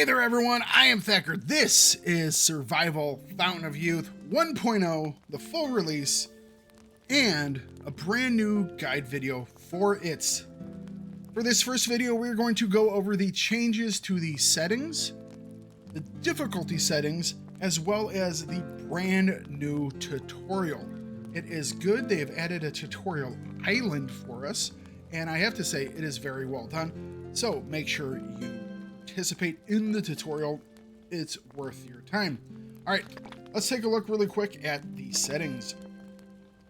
Hey there everyone, I am Thakard. This is Survival Fountain of Youth 1.0, the full release, and a brand new guide video for it. For this first video, we're going to go over the changes to the settings, the difficulty settings, as well as the brand new tutorial. It is good. They have added a tutorial island for us, and I have to say it is very well done. So make sure you participate in the tutorial. It's worth your time. All right, let's take a look really quick at the settings.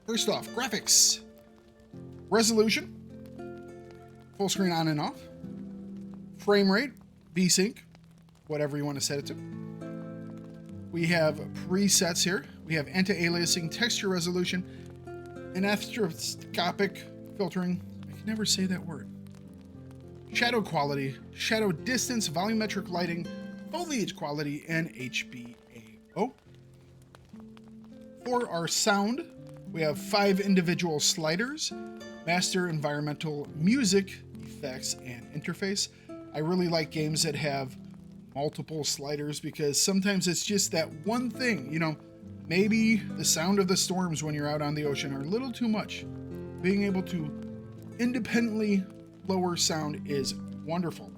First off, graphics, resolution, full screen on and off, frame rate, VSync, whatever you want to set it to. We have presets here. We have anti-aliasing, texture resolution, anisotropic filtering. I can never say that word. Shadow quality, shadow distance, volumetric lighting, foliage quality, and HBAO. For our sound, we have 5 individual sliders, master environmental music, effects, and interface. I really like games that have multiple sliders because sometimes it's just that one thing, you know, maybe the sound of the storms when you're out on the ocean are a little too much. Being able to independently lower sound is wonderful.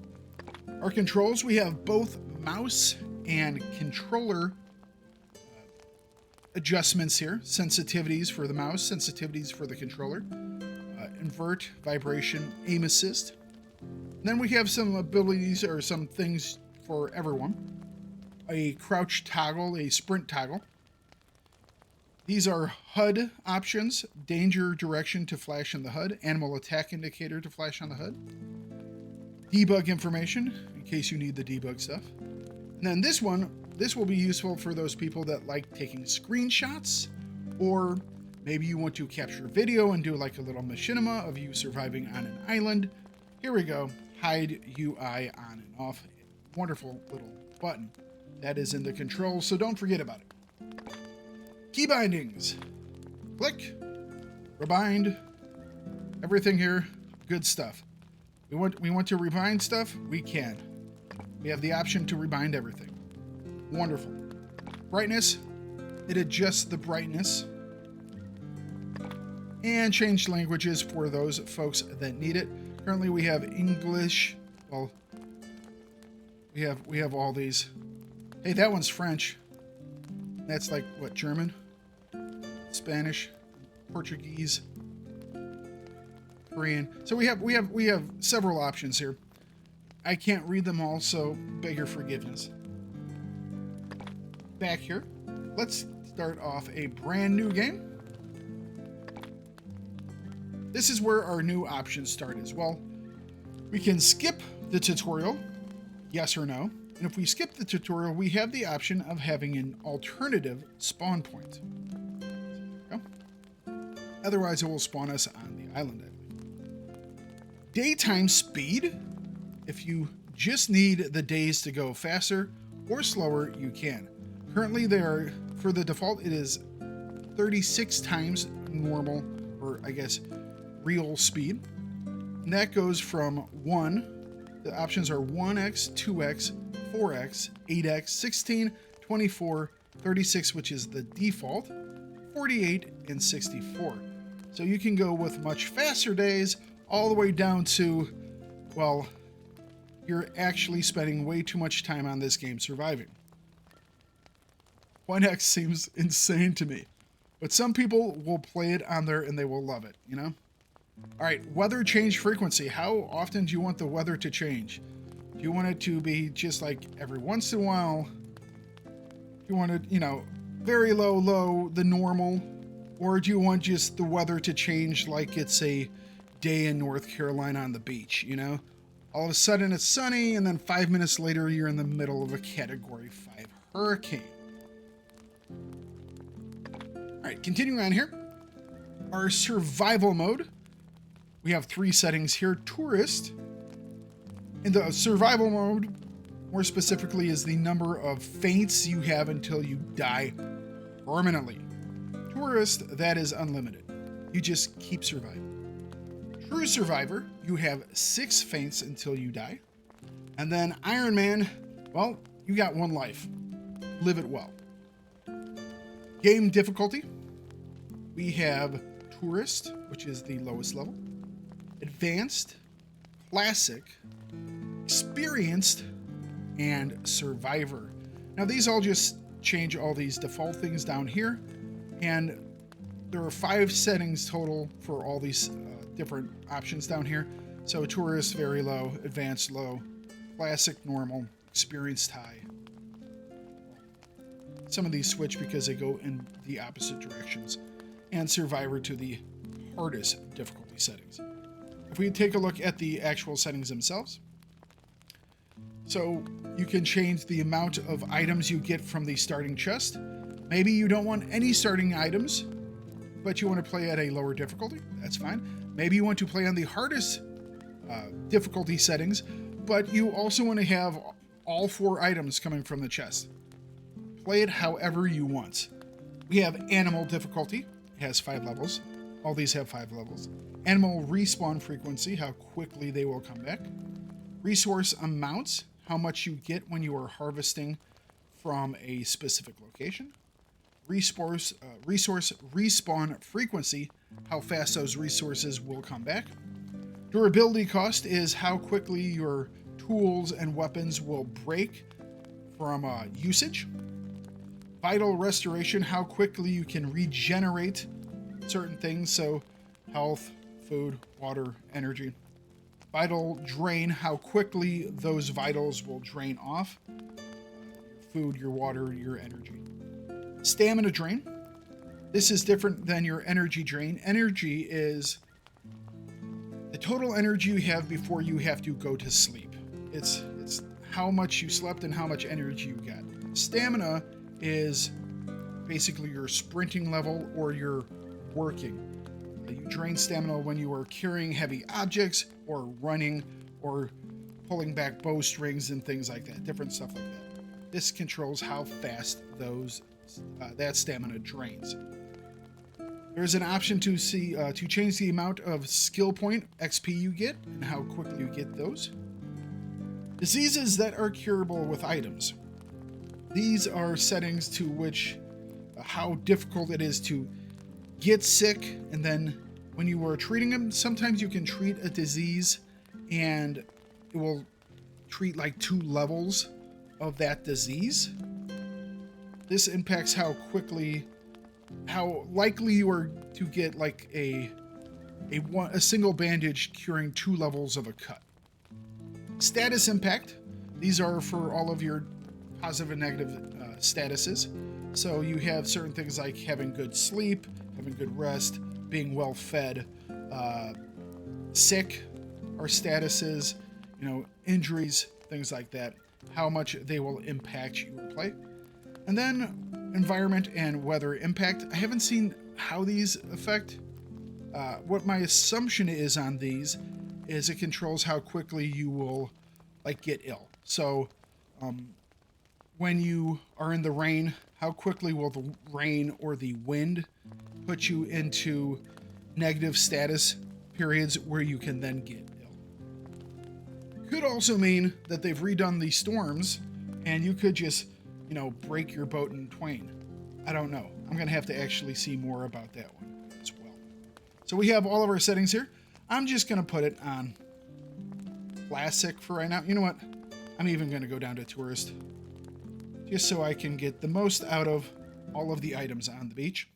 Our controls, we have both mouse and controller adjustments here. Sensitivities for the mouse, sensitivities for the controller, invert, vibration, aim assist. And then we have some abilities or some things for everyone. A crouch toggle, a sprint toggle. These are HUD options, danger direction to flash on the HUD, animal attack indicator to flash on the HUD, debug information in case you need the debug stuff. And then this will be useful for those people that like taking screenshots, or maybe you want to capture video and do like a little machinima of you surviving on an island. Here we go, hide UI on and off. Wonderful little button that is in the controls, so don't forget about it. Key bindings, click, rebind, everything here, good stuff. We want to rebind stuff, we can. We have the option to rebind everything. Wonderful. Brightness, it adjusts the brightness. And change languages for those folks that need it. Currently we have English, well, we have all these. Hey, that one's French. That's like, what, German? Spanish, Portuguese, Korean. So we have several options here. I can't read them all, so beg your forgiveness. Back here, let's start off a brand new game. This is where our new options start as well. We can skip the tutorial, yes or no. And if we skip the tutorial, we have the option of having an alternative spawn point. Otherwise, it will spawn us on the island, I believe. Daytime speed. If you just need the days to go faster or slower, you can. Currently, for the default, it is 36 times normal, or I guess real speed. And that goes from 1, the options are 1x, 2x, 4x, 8x, 16, 24, 36, which is the default, 48, and 64. So you can go with much faster days all the way down to, well, you're actually spending way too much time on this game surviving. 1x seems insane to me, but some people will play it on there and they will love it, you know? All right, weather change frequency. How often do you want the weather to change? Do you want it to be just like every once in a while? Do you want it, you know, very low, the normal? Or do you want just the weather to change like it's a day in North Carolina on the beach, you know? All of a sudden it's sunny, and then 5 minutes later you're in the middle of a Category 5 hurricane. All right, continuing on here. Our survival mode. We have 3 settings here. Tourist. In the survival mode, more specifically, is the number of faints you have until you die permanently. Tourist, that is unlimited. You just keep surviving. True Survivor, you have 6 faints until you die. And then Iron Man, Well, you got one life. Live it well. Game difficulty. We have Tourist, which is the lowest level. Advanced, Classic, Experienced, and Survivor. Now these all just change all these default things down here, and there are 5 settings total for all these different options down here. So Tourist, very low, Advanced, low, Classic, normal, Experienced, high. Some of these switch because they go in the opposite directions, and Survivor to the hardest difficulty settings. If we take a look at the actual settings themselves, so you can change the amount of items you get from the starting chest. Maybe you don't want any starting items, but you want to play at a lower difficulty. That's fine. Maybe you want to play on the hardest difficulty settings, but you also want to have all 4 items coming from the chest. Play it however you want. We have animal difficulty. It has 5 levels. All these have 5 levels. Animal respawn frequency, how quickly they will come back. Resource amounts, how much you get when you are harvesting from a specific location. Resource respawn frequency, how fast those resources will come back. Durability cost is how quickly your tools and weapons will break from usage. Vital restoration, how quickly you can regenerate certain things, so health, food, water, energy. Vital drain, how quickly those vitals will drain off. Food, your water, your energy. Stamina drain. This is different than your energy drain. Energy is the total energy you have before you have to go to sleep. It's how much you slept and how much energy you got. Stamina is basically your sprinting level or your working. You drain stamina when you are carrying heavy objects or running or pulling back bowstrings and things like that, different stuff like that. This controls how fast that stamina drains. There's an option to change the amount of skill point XP you get and how quickly you get those. Diseases that are curable with items. These are settings to which how difficult it is to get sick, and then when you are treating them, sometimes you can treat a disease and it will treat like 2 levels of that disease. This impacts how likely you are to get like a single bandage curing 2 levels of a cut. Status impact. These are for all of your positive and negative statuses. So you have certain things like having good sleep, having good rest, being well fed, sick are statuses, injuries, things like that, how much they will impact your play. And then environment and weather impact. I haven't seen how these affect. What my assumption is on these is it controls how quickly you will get ill. So when you are in the rain, how quickly will the rain or the wind put you into negative status periods where you can then get ill? Could also mean that they've redone the storms and you could just, break your boat in twain. I don't know. I'm going to have to actually see more about that one as well. So we have all of our settings here. I'm just going to put it on Classic for right now. You know what? I'm even going to go down to Tourist just so I can get the most out of all of the items on the beach.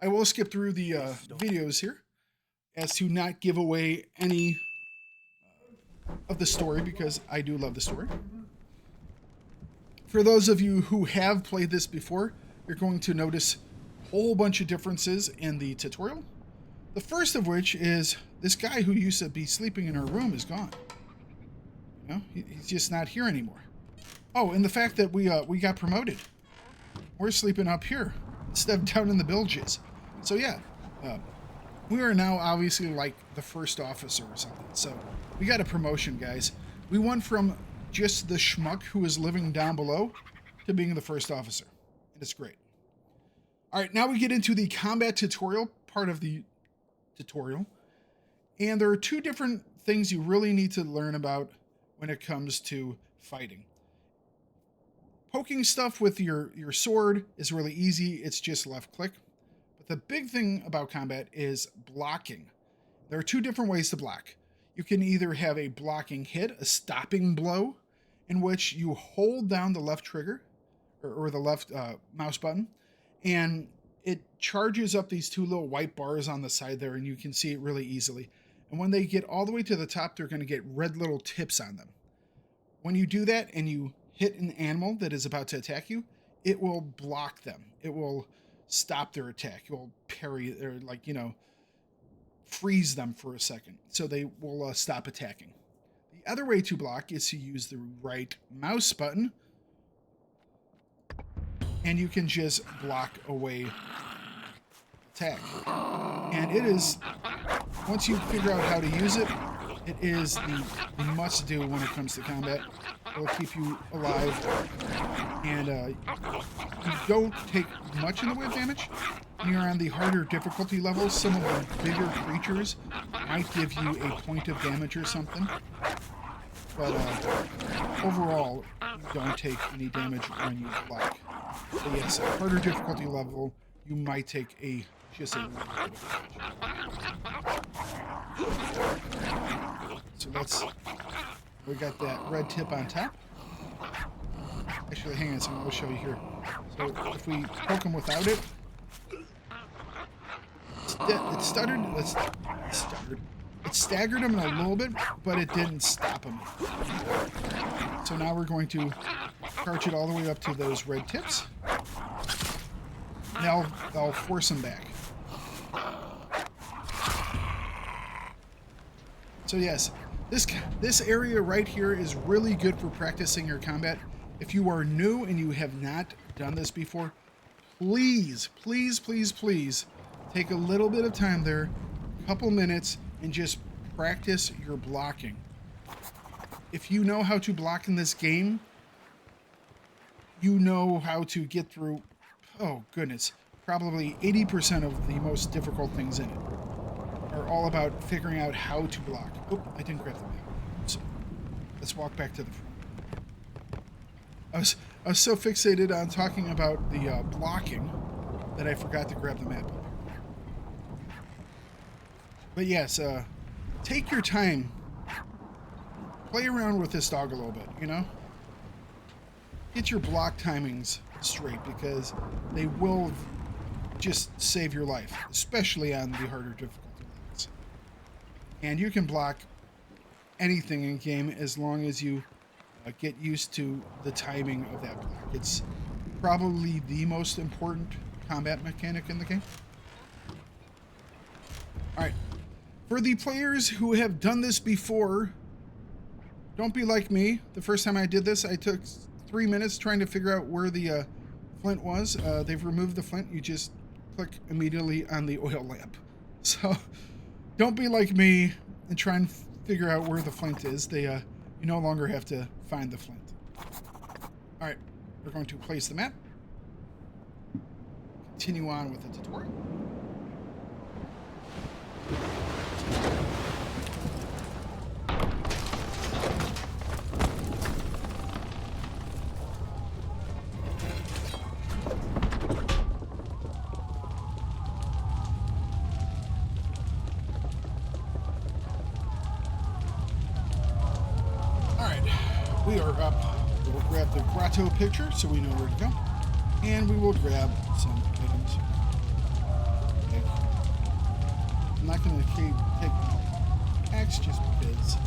I will skip through the videos here as to not give away any of the story because I do love the story. For those of you who have played this before, you're going to notice a whole bunch of differences in the tutorial. The first of which is this guy who used to be sleeping in our room is gone. He's just not here anymore. Oh, and the fact that we got promoted. We're sleeping up here instead of down in the bilges. So yeah, we are now obviously like the first officer or something. So we got a promotion, guys. We went from just the schmuck who is living down below to being the first officer. And it's great. All right, now we get into the combat tutorial part of the tutorial. And there are 2 different things you really need to learn about when it comes to fighting. Poking stuff with your sword is really easy. It's just left click. But the big thing about combat is blocking. There are two different ways to block. You can either have a blocking hit, a stopping blow, in which you hold down the left trigger or the left mouse button, and it charges up these two little white bars on the side there, and you can see it really easily. And when they get all the way to the top, they're going to get red little tips on them. When you do that and you hit an animal that is about to attack you, it will block them. It will stop their attack. It will parry, or like, freeze them for a second, so they will stop attacking. The other way to block is to use the right mouse button, and you can just block away attack. And it is, once you figure out how to use it, it is the must-do when it comes to combat. It will keep you alive, and you don't take much in the way of damage. When you're on the harder difficulty levels, some of the bigger creatures might give you a point of damage or something. But overall, you don't take any damage when you block. But yes, at harder difficulty level, you might take just a little bit of damage. So we got that red tip on top. Actually, hang on, I'll show you here. So if we poke them without it, it staggered him a little bit, but it didn't stop him. So now we're going to charge it all the way up to those red tips. Now I'll force him back. So yes, this area right here is really good for practicing your combat. If you are new and you have not done this before, please, please, please, please take a little bit of time there, a couple minutes, and just practice your blocking. If you know how to block in this game, you know how to get through, oh goodness, probably 80% of the most difficult things in it are all about figuring out how to block. Oh, I didn't grab the map. So let's walk back to the front. I was so fixated on talking about the blocking that I forgot to grab the map. But yes, take your time. Play around with this dog a little bit, Get your block timings straight, because they will just save your life, especially on the harder difficulty levels. And you can block anything in game as long as you get used to the timing of that block. It's probably the most important combat mechanic in the game. Alright, for the players who have done this before, don't be like me. The first time I did this, I took 3 minutes trying to figure out where the flint was. They've removed the flint. You just click immediately on the oil lamp. So don't be like me and try and figure out where the flint is. You no longer have to find the flint. Alright, we're going to place the map. Continue on with the tutorial. We are up. We'll grab the grotto picture so we know where to go. And we will grab some items. Okay. I'm not going to take the axe just because.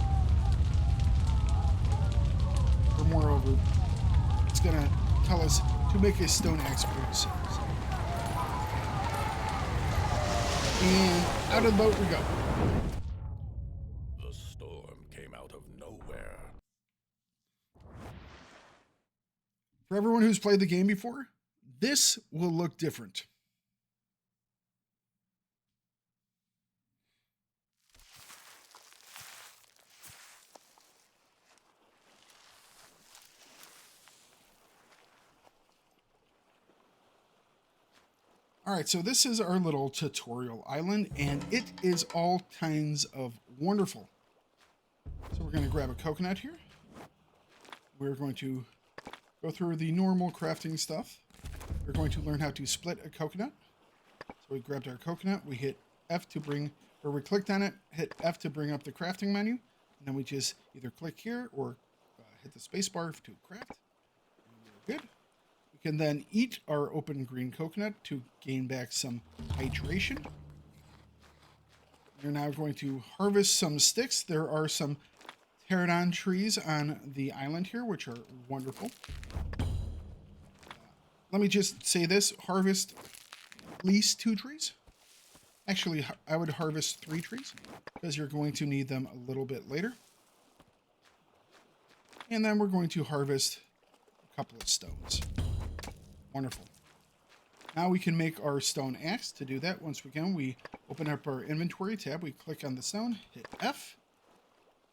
Or moreover, it's going to tell us to make a stone axe for ourselves. And out of the boat we go. The storm came out of nowhere. For everyone who's played the game before, this will look different. Alright, so this is our little tutorial island, and it is all kinds of wonderful. So we're going to grab a coconut here. We're going to go through the normal crafting stuff. We're going to learn how to split a coconut. So we grabbed our coconut, we hit F to bring, or we clicked on it, hit F to bring up the crafting menu, and then we just either click here or hit the space bar to craft. And we're good. We can then eat our open green coconut to gain back some hydration. We're now going to harvest some sticks. There are some pterodon trees on the island here, which are wonderful. Let me just say this, harvest at least 2 trees. Actually, I would harvest 3 trees because you're going to need them a little bit later. And then we're going to harvest a couple of stones. Wonderful. Now we can make our stone axe. To do that, once again, we open up our inventory tab, we click on the stone, hit F,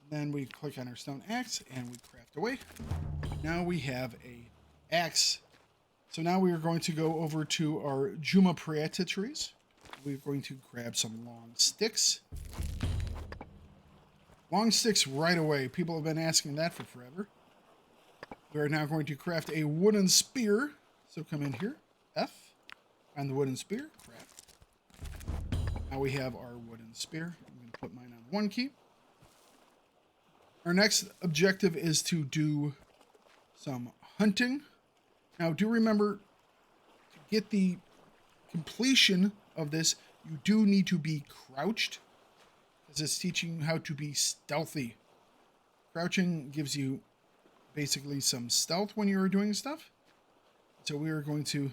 then we click on our stone axe and we craft away. Now we have a axe. So now we are going to go over to our Juma Prieta trees. We're going to grab some long sticks. Long sticks right away. People have been asking that for forever. We are now going to craft a wooden spear. So come in here, F, find the wooden spear, craft. Now we have our wooden spear. I'm going to put mine on 1 key. Our next objective is to do some hunting. Now do remember, to get the completion of this, you do need to be crouched, because it's teaching you how to be stealthy. Crouching gives you basically some stealth when you're doing stuff. So we are going to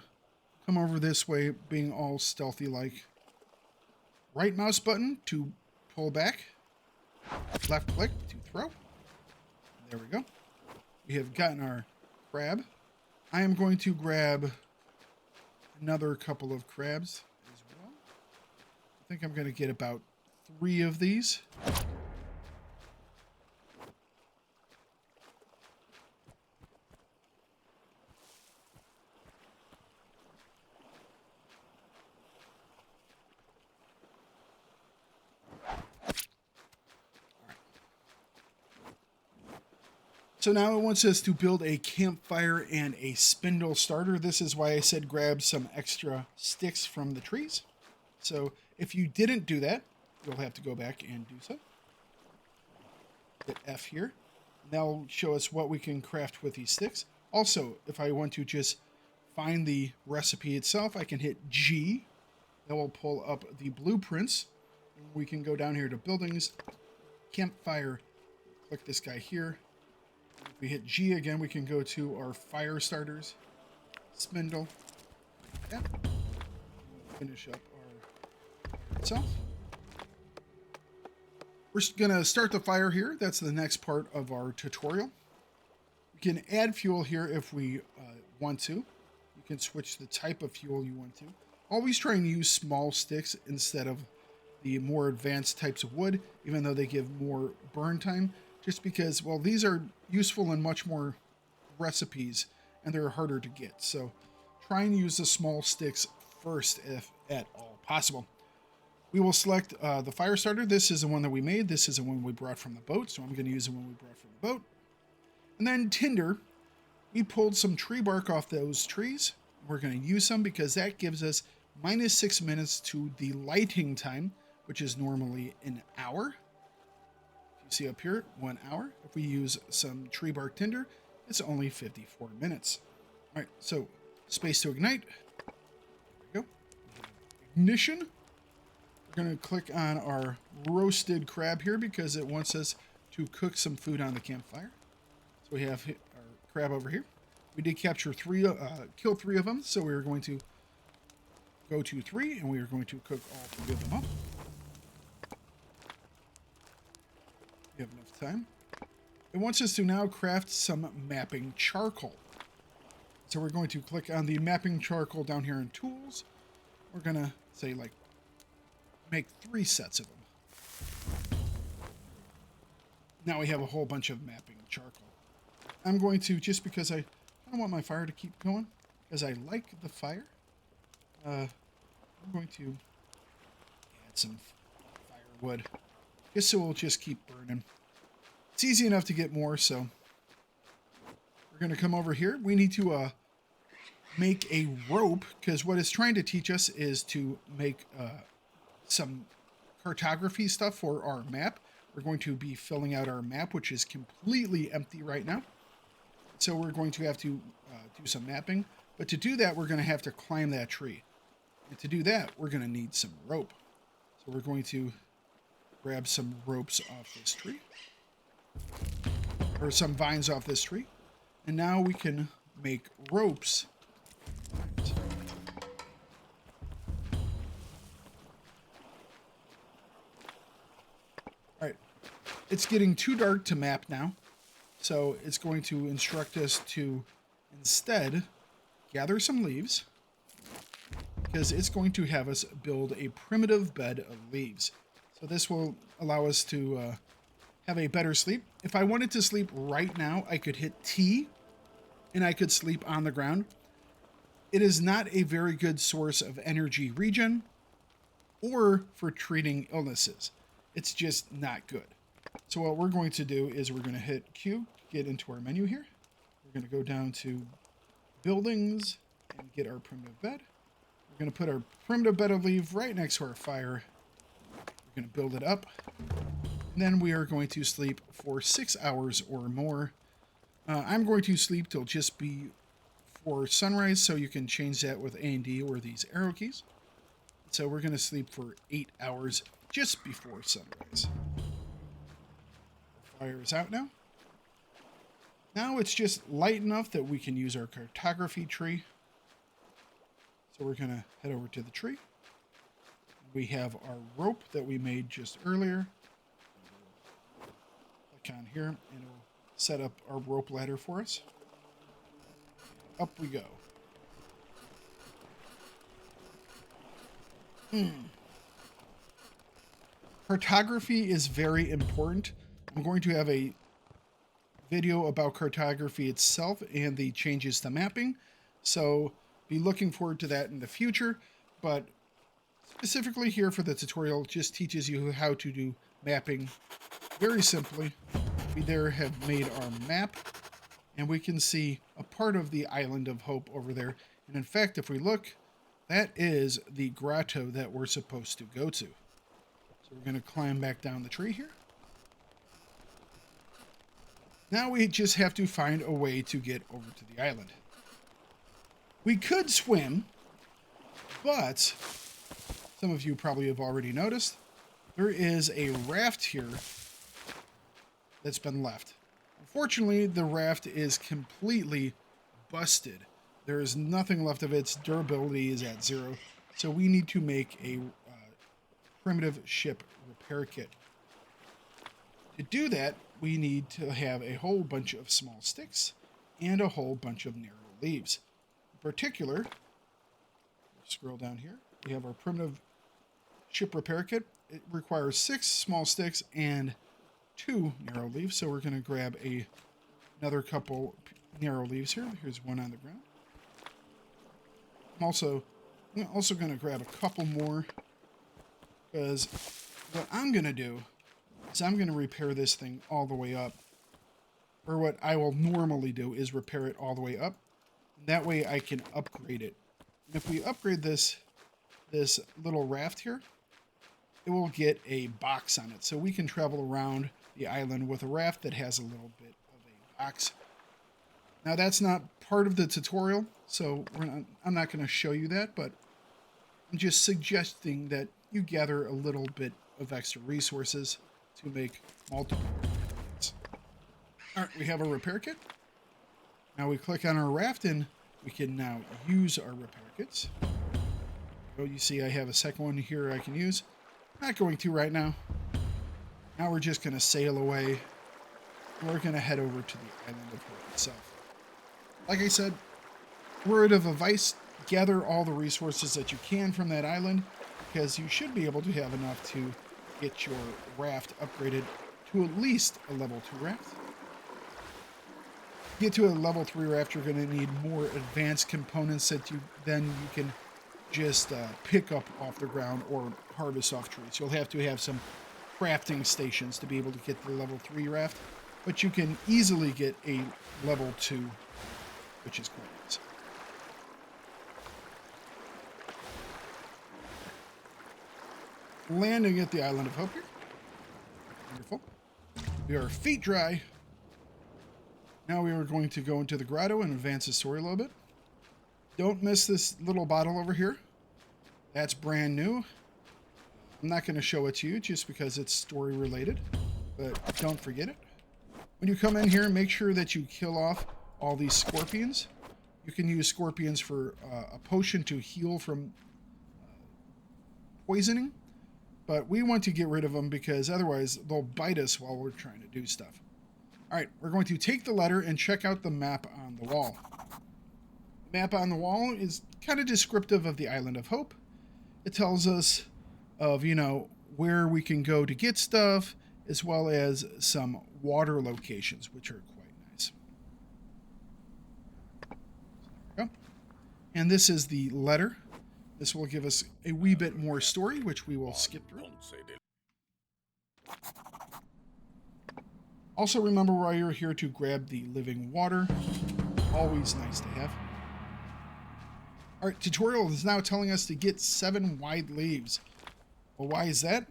come over this way, being all stealthy like. Right mouse button to pull back. Left click to throw. There we go. We have gotten our crab. I am going to grab another couple of crabs as well. I think I'm going to get about 3 of these. So now it wants us to build a campfire and a spindle starter. This is why I said grab some extra sticks from the trees. So if you didn't do that, you'll have to go back and do so. Hit F here. That'll show us what we can craft with these sticks. Also, if I want to just find the recipe itself, I can hit G. That will pull up the blueprints. We can go down here to buildings, campfire, click this guy here. If we hit G again, we can go to our fire starters, spindle, yeah. Finish up our itself. We're gonna start the fire here. That's the next part of our tutorial. We can add fuel here if we want to. You can switch the type of fuel you want to. Always try and use small sticks instead of the more advanced types of wood, even though they give more burn time. Just because, well, these are useful in much more recipes and they're harder to get. So try and use the small sticks first if at all possible. We will select the fire starter. This is the one that we made. This is the one we brought from the boat. So I'm going to use the one we brought from the boat. And then tinder. We pulled some tree bark off those trees. We're going to use some because that gives us -6 minutes to the lighting time, which is normally an hour. You see up here, 1 hour. If we use some tree bark tinder, it's only 54 minutes. All right, so space to ignite. There we go. Ignition. We're going to click on our roasted crab here because it wants us to cook some food on the campfire. So we have our crab over here. We did capture kill 3 of them, so we're going to go to 3, and we are going to cook all 3 of them up. We have enough time. It wants us to now craft some mapping charcoal. So we're going to click on the mapping charcoal down here in tools. We're going to say like make 3 sets of them. Now we have a whole bunch of mapping charcoal. I'm going to, just because I don't want my fire to keep going, because I like the fire, I'm going to add some firewood. Just so we'll just keep burning. It's easy enough to get more, so We're going to come over here. We need to make a rope, because what it's trying to teach us is to make some cartography stuff for our map. We're going to be filling out our map, which is completely empty right now. So we're going to have to do some mapping. But to do that, we're going to have to climb that tree. And to do that, we're going to need some rope. So we're going to grab some ropes off this tree. Or some vines off this tree. And now we can make ropes. Alright. It's getting too dark to map now. So it's going to instruct us to instead gather some leaves, because it's going to have us build a primitive bed of leaves. So this will allow us to have a better sleep. If I wanted to sleep right now, I could hit T and I could sleep on the ground. It is not a very good source of energy regen or for treating illnesses. It's just not good. So what we're going to do is we're going to hit Q, get into our menu here. We're going to go down to buildings and get our primitive bed. We're going to put our primitive bed of leaf right next to our fire. We're going to build it up. And then we are going to sleep for 6 hours or more. I'm going to sleep till just before sunrise, so you can change that with A and D or these arrow keys. So we're going to sleep for 8 hours just before sunrise. Fire is out now. Now it's just light enough that we can use our cartography tree. So we're going to head over to the tree. We have our rope that we made just earlier. Click on here and it'll set up our rope ladder for us. Up we go. Cartography is very important. I'm going to have a video about cartography itself and the changes to mapping. So be looking forward to that in the future. But specifically here for the tutorial, it just teaches you how to do mapping very simply. We there have made our map, and we can see a part of the Island of Hope over there. And in fact, if we look, that is the grotto that we're supposed to go to. So we're going to climb back down the tree here. Now we just have to find a way to get over to the island. We could swim, but some of you probably have already noticed, there is a raft here that's been left. Unfortunately, the raft is completely busted. There is nothing left of it. Its durability is at 0. So we need to make a primitive ship repair kit. To do that, we need to have a whole bunch of small sticks and a whole bunch of narrow leaves. In particular, scroll down here, we have our primitive ship repair kit. It requires 6 small sticks and 2 narrow leaves. So we're going to grab another couple narrow leaves here. Here's one on the ground. I'm also going to grab a couple more, because what I'm going to do is I'm going to repair this thing all the way up. Or what I will normally do is repair it all the way up. That way I can upgrade it. And if we upgrade this little raft here, it will get a box on it. So we can travel around the island with a raft that has a little bit of a box. Now that's not part of the tutorial, so I'm not going to show you that, but I'm just suggesting that you gather a little bit of extra resources to make multiple repairs. Alright, we have a repair kit. Now we click on our raft and we can now use our repair kits. Oh, you see I have a second one here I can use. Not going to right now. Now we're just going to sail away. We're going to head over to the Island of Hope itself. Like I said, word of advice, gather all the resources that you can from that island, because you should be able to have enough to get your raft upgraded to at least a level 2 raft. To get to a level 3 raft, you're going to need more advanced components that you can just pick up off the ground or harvest off trees. You'll have to have some crafting stations to be able to get the level 3 raft. but you can easily get a level 2, which is quite nice. Landing at the Island of Hope here. Wonderful. We are feet dry. Now we are going to go into the grotto and advance the story a little bit. Don't miss this little bottle over here. That's brand new. I'm not going to show it to you just because it's story related, but don't forget it. When you come in here, make sure that you kill off all these scorpions. You can use scorpions for a potion to heal from poisoning, but we want to get rid of them because otherwise they'll bite us while we're trying to do stuff. All right, we're going to take the letter and check out the map on the wall. The map on the wall is kind of descriptive of the Island of Hope. It tells us of, you know, where we can go to get stuff, as well as some water locations, which are quite nice. There we go. And this is the letter. This will give us a wee bit more story, which we will skip through. Also remember while you're here to grab the living water. Always nice to have. Our tutorial is now telling us to get 7 wide leaves. Well, why is that?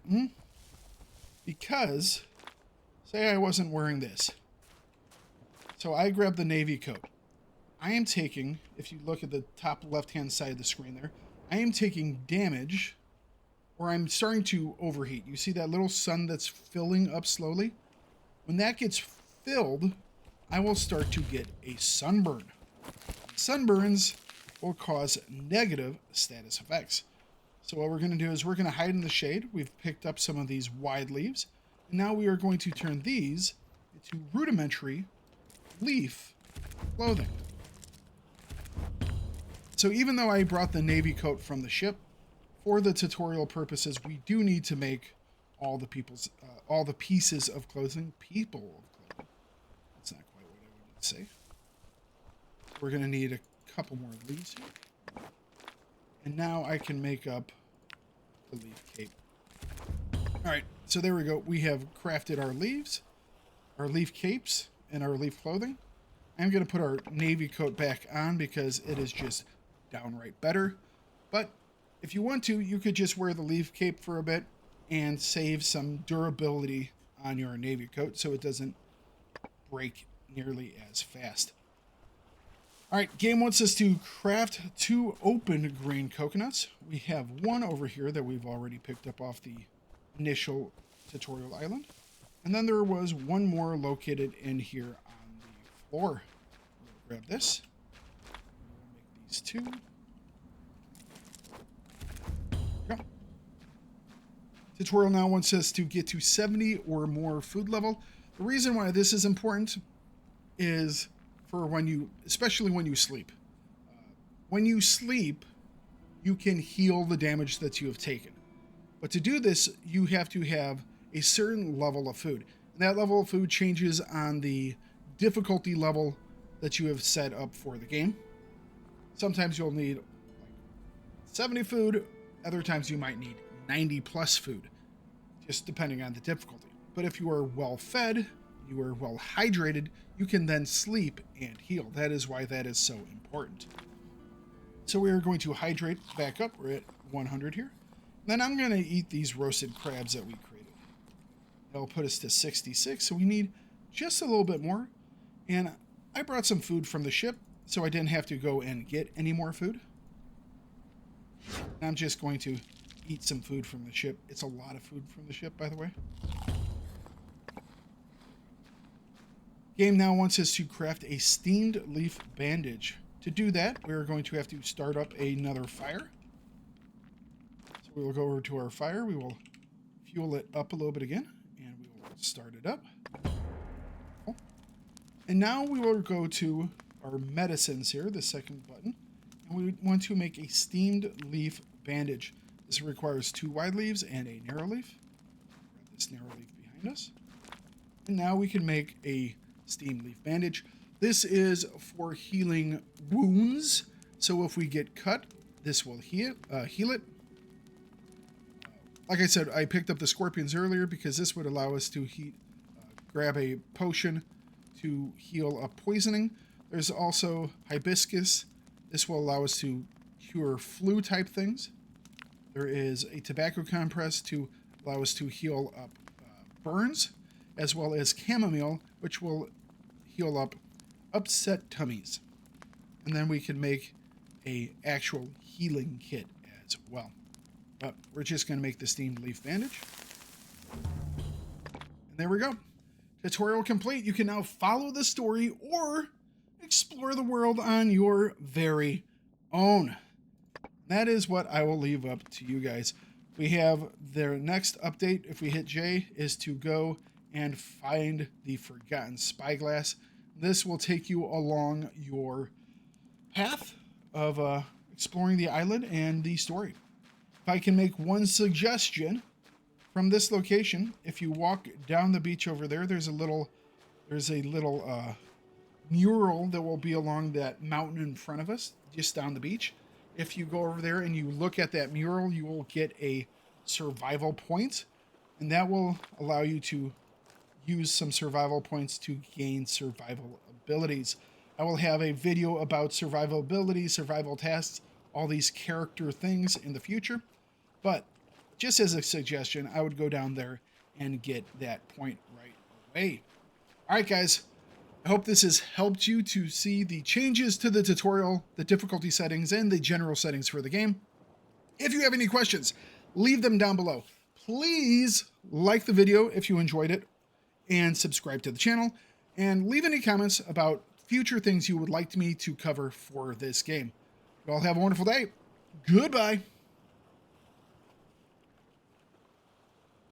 Because, say I wasn't wearing this. So I grabbed the navy coat. I am taking, if you look at the top left-hand side of the screen there, I am taking damage, or I'm starting to overheat. You see that little sun that's filling up slowly? When that gets filled, I will start to get a sunburn. Sunburns will cause negative status effects. So what we're going to do is we're going to hide in the shade. We've picked up some of these wide leaves. And now we are going to turn these into rudimentary leaf clothing. So even though I brought the navy coat from the ship, for the tutorial purposes, we do need to make all the pieces of clothing. That's not quite what I wanted to say. We're going to need a couple more leaves here. And now I can make up the leaf cape. All right, so there we go. We have crafted our leaves, our leaf capes, and our leaf clothing. I'm going to put our navy coat back on because it is just downright better. But if you want to, you could just wear the leaf cape for a bit and save some durability on your navy coat so it doesn't break nearly as fast. All right, game wants us to craft 2 open green coconuts. We have one over here that we've already picked up off the initial tutorial island. And then there was one more located in here on the floor. We'll grab this. We'll make these 2. There we go. Tutorial now wants us to get to 70 or more food level. The reason why this is important is for when you, especially when you sleep. When you sleep, you can heal the damage that you have taken. But to do this, you have to have a certain level of food. And that level of food changes on the difficulty level that you have set up for the game. Sometimes you'll need like 70 food. Other times you might need 90 plus food, just depending on the difficulty. But if you are well fed, you are well hydrated, you can then sleep and heal. That is why that is so important. So we are going to hydrate back up. We're at 100 here. Then I'm going to eat these roasted crabs that we created. That'll put us to 66. So we need just a little bit more. And I brought some food from the ship, so I didn't have to go and get any more food. And I'm just going to eat some food from the ship. It's a lot of food from the ship, by the way. Game now wants us to craft a steamed leaf bandage. To do that, we're going to have to start up another fire. So we will go over to our fire. We will fuel it up a little bit again, and we will start it up. And now we will go to our medicines here, the second button, and we want to make a steamed leaf bandage. This requires 2 wide leaves and a narrow leaf. Grab this narrow leaf behind us. And now we can make a steam leaf bandage. This is for healing wounds. So if we get cut, this will heal it. Like I said, I picked up the scorpions earlier because this would allow us to grab a potion to heal up poisoning. There's also hibiscus. This will allow us to cure flu type things. There is a tobacco compress to allow us to heal up burns, as well as chamomile, which will heal up upset tummies. And then we can make a actual healing kit as well. But we're just going to make the steamed leaf bandage. And there we go. Tutorial complete. You can now follow the story or explore the world on your very own. That is what I will leave up to you guys. We have their next update, if we hit J, is to go and find the forgotten spyglass. This will take you along your path of exploring the island and the story. If I can make one suggestion from this location, if you walk down the beach over there, there's a little mural that will be along that mountain in front of us, just down the beach. If you go over there and you look at that mural, you will get a survival point, and that will allow you to use some survival points to gain survival abilities. I will have a video about survival abilities, survival tasks, all these character things in the future, but just as a suggestion, I would go down there and get that point right away. All right, guys. I hope this has helped you to see the changes to the tutorial, the difficulty settings, and the general settings for the game. If you have any questions, leave them down below. Please like the video if you enjoyed it, and subscribe to the channel, and leave any comments about future things you would like me to cover for this game. You all have a wonderful day. Goodbye.